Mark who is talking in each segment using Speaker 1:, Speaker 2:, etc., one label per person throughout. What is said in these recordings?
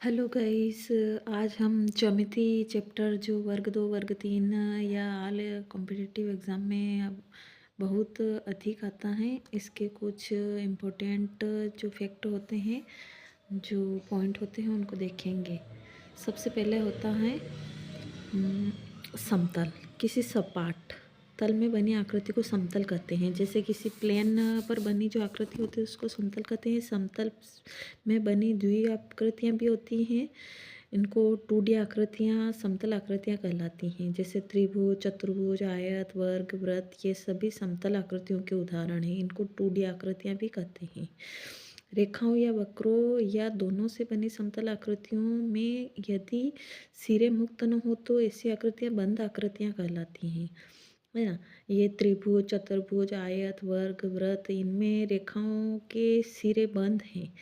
Speaker 1: Hello guys. आज हम geometry chapter जो वर्ग 2 वर्ग 3 या आल कॉम्पिटिटिव एग्ज़ाम में अब बहुत अधिक आता है, इसके कुछ इम्पोर्टेंट जो फैक्ट होते हैं, जो पॉइंट होते हैं, उनको देखेंगे। सबसे पहले होता है हम्म, समतल। किसी सपाट तल में बनी आकृति को समतल कहते हैं। जैसे किसी प्लेन पर बनी जो आकृति होती है उसको समतल कहते हैं। समतल में बनी द्वि आकृतियाँ भी होती हैं, इनको 2D आकृतियाँ समतल आकृतियाँ कहलाती हैं। जैसे त्रिभुज, चतुर्भुज, आयत, वर्ग, वृत्त, ये सभी समतल आकृतियों के उदाहरण हैं। इनको 2D आकृतियाँ भी कहते हैं। रेखाओं या वक्रों या दोनों से बनी समतल आकृतियों में यदि सिरे मुक्त न हो तो ऐसी आकृतियाँ बंद आकृतियाँ कहलाती हैं, है ना। ये त्रिभुज, चतुर्भुज, आयत, वर्ग, वृत्त, इनमें रेखाओं के सिरे बंद हैं,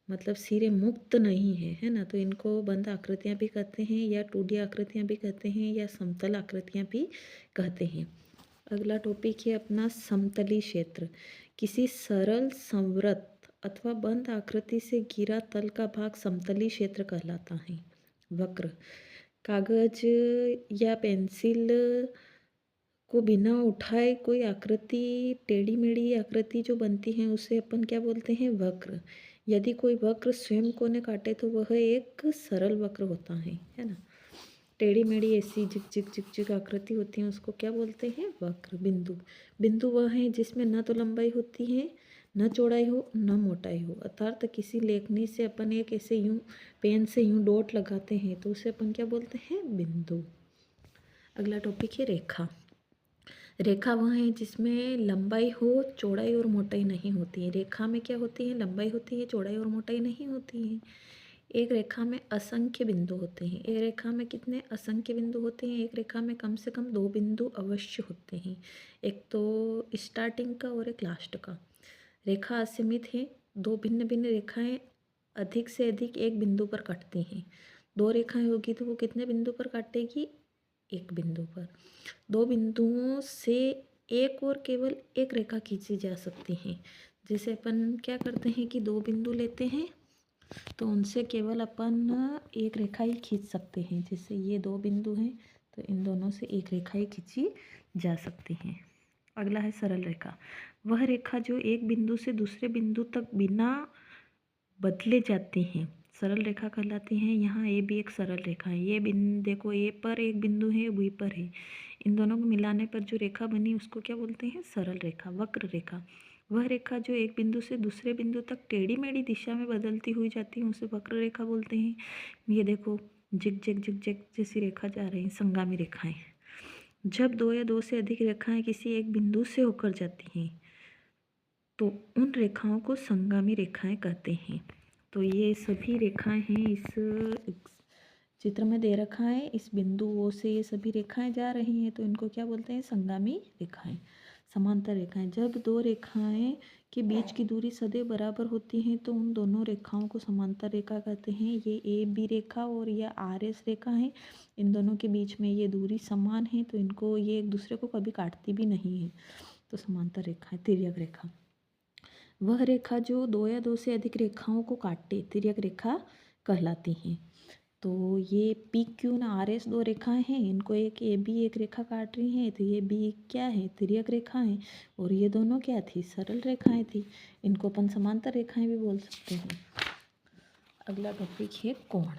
Speaker 1: मतलब सिरे मुक्त नहीं है ना। तो इनको बंद आकृतियाँ भी कहते हैं, या 2D आकृतियाँ भी कहते हैं, या समतल आकृतियाँ भी कहते हैं। अगला टॉपिक है अपना समतली क्षेत्र। किसी सरल संवृत अथवा बंद आकृति से घिरा तल का भाग समतली क्षेत्र कहलाता है। वक्र, कागज या पेंसिल को बिना उठाए कोई आकृति, टेढ़ी मेढ़ी आकृति जो बनती है उसे अपन क्या बोलते हैं? वक्र। यदि कोई वक्र स्वयं को न काटे तो वह एक सरल वक्र होता है ना। टेढ़ी मेढ़ी ऐसी झिक झिक झिक झिक आकृति होती है उसको क्या बोलते हैं? वक्र। बिंदु, बिंदु वह है जिसमें न तो लंबाई होती है, न चौड़ाई हो, न मोटाई हो। अर्थात किसी लेखनी से अपन एक ऐसे यूं पेन से यूं डॉट लगाते हैं तो उसे अपन क्या बोलते हैं? बिंदु। अगला टॉपिक है रेखा। रेखा वह है जिसमें लंबाई हो, चौड़ाई और मोटाई नहीं होती है। रेखा में क्या होती है? लंबाई होती है, चौड़ाई और मोटाई नहीं होती है। एक रेखा में असंख्य बिंदु होते हैं। एक रेखा में कितने? असंख्य बिंदु होते हैं। एक रेखा में कम से कम 2 बिंदु अवश्य होते हैं, एक तो स्टार्टिंग का और एक लास्ट का। रेखा असीमित है। 2 भिन्न भिन्न रेखाएं अधिक से अधिक एक बिंदु पर कटती हैं। 2 रेखाएं होगी तो वो कितने बिंदु पर काटेगी? एक बिंदु पर। 2 बिंदुओं से एक और केवल एक रेखा खींची जा सकती है। जैसे अपन क्या करते हैं कि 2 बिंदु लेते हैं तो उनसे केवल अपन एक रेखा ही खींच सकते हैं। जैसे ये 2 बिंदु हैं तो इन दोनों से एक रेखा ही खींची जा सकती है। अगला है सरल रेखा। वह रेखा जो एक बिंदु से दूसरे बिंदु तक बिना बदले जाती हैं सरल रेखा कहलाती हैं। यहाँ ए भी एक सरल रेखा है। ये बिंदु देखो, ए पर एक बिंदु है, बी पर है, इन दोनों को मिलाने पर जो रेखा बनी उसको क्या बोलते हैं? सरल रेखा। वक्र रेखा, वह रेखा जो एक बिंदु से दूसरे बिंदु तक टेढ़ी मेढ़ी दिशा में बदलती हुई जाती है उसे वक्र रेखा बोलते हैं। ये देखो, जिग जिग जिग जिग जैसी रेखा जा रही है, संगामी रेखाएं। जब 2 या 2 से अधिक रेखाएं किसी एक बिंदु से होकर जाती हैं तो उन रेखाओं को संगामी रेखाएं कहते हैं। तो ये सभी रेखाएं हैं इस चित्र में दे रखा है। इस बिंदु ओ से ये सभी रेखाएं जा रही हैं तो इनको क्या बोलते हैं? संगामी रेखाएं। समांतर रेखाएं, जब 2 रेखाएं के बीच की दूरी सदैव बराबर होती है तो उन दोनों रेखाओं को समांतर रेखा कहते हैं। ये ए बी रेखा और यह आर एस रेखा है। इन दोनों के बीच में ये दूरी समान है तो इनको, ये एक दूसरे को कभी काटती भी नहीं है, तो समांतर रेखा है। तिर्यक रेखा, वह रेखा जो 2 या 2 से अधिक रेखाओं को काटे तिर्यक रेखा कहलाती हैं। तो ये पी क्यू ना आर एस 2 रेखाएं हैं, इनको एक ए बी एक रेखा काट रही हैं तो ये बी क्या है? तिर्यक रेखा है। और ये दोनों क्या थी? सरल रेखाएं थी। इनको अपन समांतर रेखाएं भी बोल सकते हैं। अगला टॉपिक है कोण।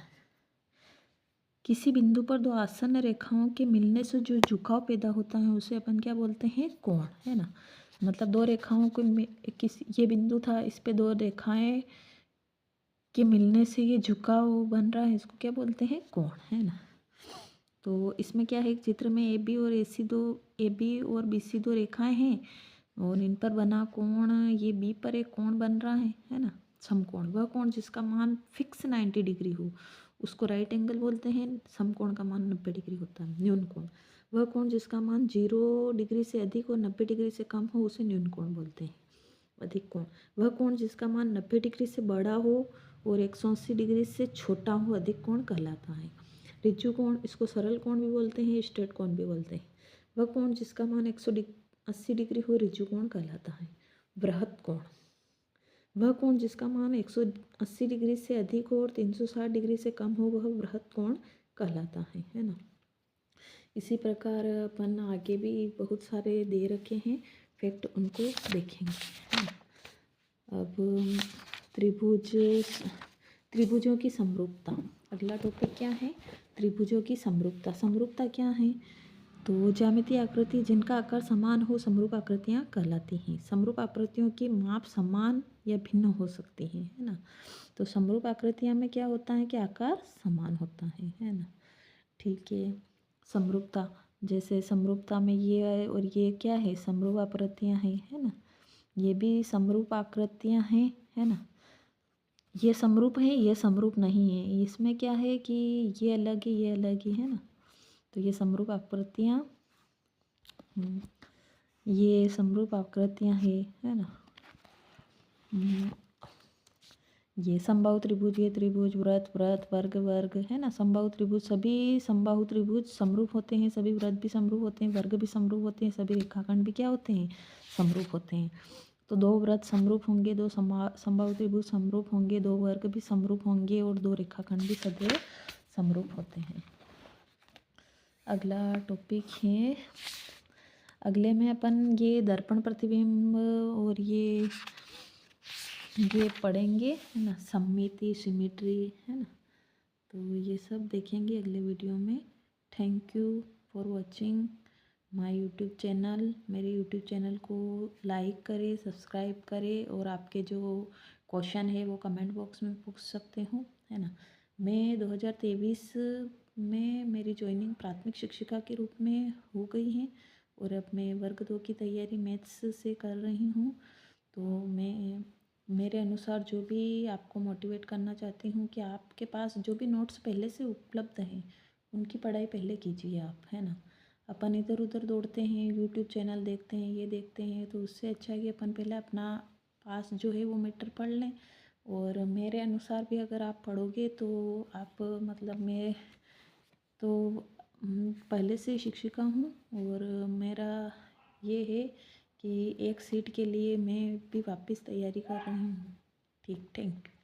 Speaker 1: किसी बिंदु पर 2 आसन्न रेखाओं के मिलने से जो झुकाव पैदा होता है उसे अपन क्या बोलते हैं? कोण, है ना। मतलब 2 रेखाओं को किसी, ये बिंदु था, इस पे 2 रेखाएं के मिलने से ये झुकाव बन रहा है, इसको क्या बोलते हैं? कोण, है ना। तो इसमें क्या है, एक चित्र में ए बी और ए बी और बी सी 2 रेखाएं हैं और इन पर बना कोण, ये बी पर एक कोण बन रहा है ना, समकोण। वह कोण जिसका मान फिक्स 90 डिग्री हो उसको राइट एंगल बोलते हैं। समकोण का मान 90 डिग्री होता है, न्यून कोण। वह कोण जिसका मान 0 डिग्री से अधिक और 90 डिग्री से कम हो उसे न्यून कोण बोलते हैं। अधिक कोण, वह कोण जिसका मान 90 डिग्री से बड़ा हो और 180 डिग्री से छोटा हो अधिक कोण कहलाता है। ऋजु कोण, इसको सरल कोण भी बोलते हैं, स्ट्रेट कोण भी बोलते हैं। वह कोण जिसका मान 180 डिग्री हो ऋजु कोण कहलाता है। वृहत कोण, वह कोण जिसका मान 180 डिग्री से अधिक हो और 360 डिग्री से कम हो वह बृहत कोण कहलाता है ना। इसी प्रकार अपन आगे भी बहुत सारे दे रखे हैं फैक्ट, उनको देखेंगे, है ना। अब त्रिभुजों की समरूपता, अगला टॉपिक क्या है, त्रिभुजों की समरूपता। समरूपता क्या है, तो ज्यामितीय आकृति जिनका आकार समान हो समरूप आकृतियाँ कहलाती हैं। समरूप आकृतियों की माप समान या भिन्न हो सकती है ना। तो समरूप आकृतियाँ में क्या होता है कि आकार समान होता है ना। ठीक है, समरूपता, जैसे समरूपता में ये है और ये क्या है, समरूप आकृतियाँ हैं, है ना। ये भी समरूप आकृतियाँ हैं, है ना। ये समरूप है, ये समरूप नहीं है, इसमें क्या है कि ये अलग है, ये अलग है ना। तो ये समरूप आकृतियाँ, ये समरूप आकृतियाँ है ना। ये समबाहु त्रिभुज, ये त्रिभुज, वृत्त, वृत्त, वर्ग, वर्ग, है ना। समबाहु त्रिभुज, सभी समबाहु त्रिभुज समरूप होते हैं, सभी वृत्त भी समरूप होते हैं, वर्ग भी समरूप होते हैं, सभी रेखाखंड भी क्या होते हैं, समरूप होते हैं। तो 2 वृत्त समरूप होंगे, 2 समबाहु त्रिभुज समरूप होंगे, 2 वर्ग भी समरूप होंगे और 2 रेखाखंड भी सदैव समरूप होते हैं। अगला टॉपिक है, अगले में अपन ये दर्पण प्रतिबिंब और ये पढ़ेंगे, है ना, सममिति, सिमेट्री, है ना। तो ये सब देखेंगे अगले वीडियो में। Thank you for watching my YouTube channel. मेरे यूट्यूब चैनल को लाइक करें, सब्सक्राइब करें और आपके जो क्वेश्चन है वो कमेंट बॉक्स में पूछ सकते हो, है ना। मैं 2023 में मेरी ज्वाइनिंग प्राथमिक शिक्षिका के रूप में हो गई है और अब मैं वर्ग 2 की तैयारी मैथ्स से कर रही हूँ। तो मैं मेरे अनुसार जो भी आपको मोटिवेट करना चाहती हूँ कि आपके पास जो भी नोट्स पहले से उपलब्ध हैं उनकी पढ़ाई पहले कीजिए आप, है ना। अपन इधर उधर दौड़ते हैं, यूट्यूब चैनल देखते हैं, ये देखते हैं, तो उससे अच्छा है कि अपन पहले अपना पास जो है वो मैटर पढ़ लें। और मेरे अनुसार भी अगर आप पढ़ोगे तो आप मतलब मैं तो पहले से शिक्षिका हूँ और मेरा ये है कि एक सीट के लिए मैं भी वापस तैयारी कर रही हूँ। ठीक, थैंक यू।